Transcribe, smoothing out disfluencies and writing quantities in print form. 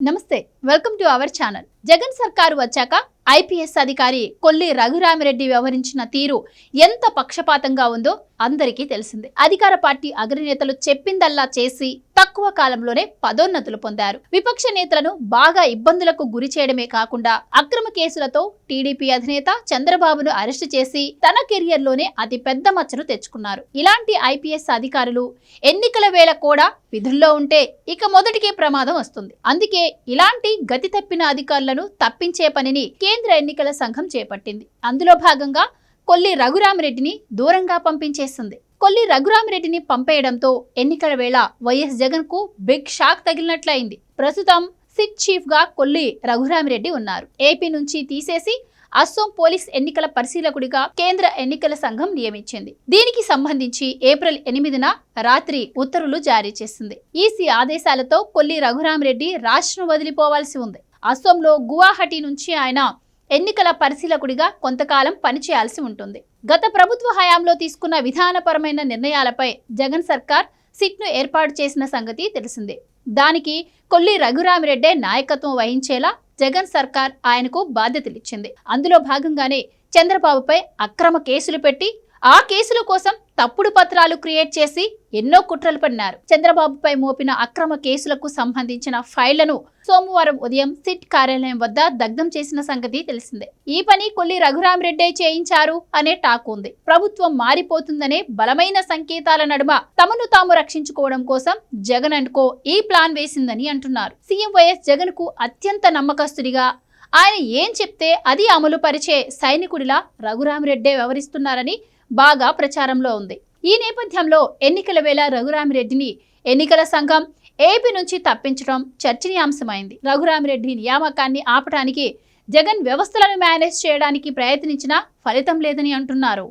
నమస్తే welcome to our channel. Jagan సర్కారు వచ్చాక ఐపీఎస్ అధికారి కొల్లి రఘురామిరెడ్డి వ్యవహరించిన తీరు ఎంత పక్షపాతంగా ఉందో అందరికీ తెలిసిందే. అధికార పార్టీ అగ్రనేతలు చెప్పిందల్లా చేసి తక్కువ కాలంలోనే పదోన్నతులు పొందారు. విపక్ష నేతలను బాగా ఇబ్బందులకు గురి చేయడమే కాకుండా అక్రమ కేసులతో టీడీపీ అధినేత చంద్రబాబును అరెస్టు చేసి తన కెరియర్ లోనే అతి పెద్ద మచ్చను తెచ్చుకున్నారు. ఇలాంటి ఐపీఎస్ అధికారులు ఎన్నికల వేళ కూడా విధుల్లో ఉంటే ఇక మొదటికే ప్రమాదం వస్తుంది. అందుకే ఇలాంటి గతి తప్పిన అధికారులను తప్పించే పనిని కేంద్ర ఎన్నికల సంఘం చేపట్టింది. అందులో భాగంగా కొల్లి రఘురామిరెడ్డిని దూరంగా పంపించేస్తుంది. కొల్లి రఘురామిరెడ్డిని పంపేయడంతో ఎన్నికల వేళ వైఎస్ జగన్ కు బిగ్ షాక్ తగిలినట్లయింది. ప్రస్తుతం సిట్ చీఫ్ గా కొల్లి రఘురామిరెడ్డి ఉన్నారు. ఏపీ నుంచి తీసేసి అస్సోం పోలీస్ ఎన్నికల పరిశీలకుడిగా కేంద్ర ఎన్నికల సంఘం నియమించింది. దీనికి సంబంధించి ఏప్రిల్ 8న రాత్రి ఉత్తర్వులు జారీ చేసింది. ఈసీ ఆదేశాలతో కొల్లి రఘురామిరెడ్డి రాష్ట్రం వదిలిపోవాల్సి ఉంది. అస్సోంలో గువాహటి నుంచి ఆయన ఎన్నికల పరిశీలకుడిగా కొంతకాలం పనిచేయాల్సి ఉంటుంది. గత ప్రభుత్వ హయాంలో తీసుకున్న విధానపరమైన నిర్ణయాలపై జగన్ సర్కార్ సిట్ ను ఏర్పాటు చేసిన సంగతి తెలిసిందే. దానికి కొల్లి రఘురామిరెడ్డే నాయకత్వం వహించేలా జగన్ సర్కార్ ఆయనకు బాధ్యతలిచ్చింది. అందులో భాగంగానే చంద్రబాబుపై అక్రమ కేసులు పెట్టి ఆ కేసుల కోసం తప్పుడు పత్రాలు క్రియేట్ చేసి ఎన్నో కుట్రలు పన్నారు. చంద్రబాబుపై మోపిన అక్రమ కేసులకు సంబంధించిన ఫైళ్లను సోమవారం ఉదయం సిట్ కార్యాలయం వద్ద దగ్ధం చేసిన సంగతి తెలిసిందే. ఈ పని కొల్లి రఘురామిరెడ్డే చేయించారు అనే టాక్ ఉంది. ప్రభుత్వం మారిపోతుందనే బలమైన సంకేతాల నడుమ తమను తాము రక్షించుకోవడం కోసం జగన్ అండ్ కో ఈ ప్లాన్ వేసిందని అంటున్నారు. సీఎం వైఎస్ జగన్ కు అత్యంత నమ్మకస్తుడిగా ఆయన ఏం చెప్తే అది అమలు పరిచే సైనికుడిలా రఘురామిరెడ్డే వ్యవహరిస్తున్నారని బాగా ప్రచారంలో ఉంది. ఈ నేపథ్యంలో ఎన్నికల వేళ రఘురామిరెడ్డిని ఎన్నికల సంఘం ఏపీ నుంచి తప్పించడం చర్చనీయాంశమైంది. రఘురామిరెడ్డి నియామకాన్ని ఆపడానికి జగన్ వ్యవస్థలను మేనేజ్ చేయడానికి ప్రయత్నించినా ఫలితం లేదని అంటున్నారు.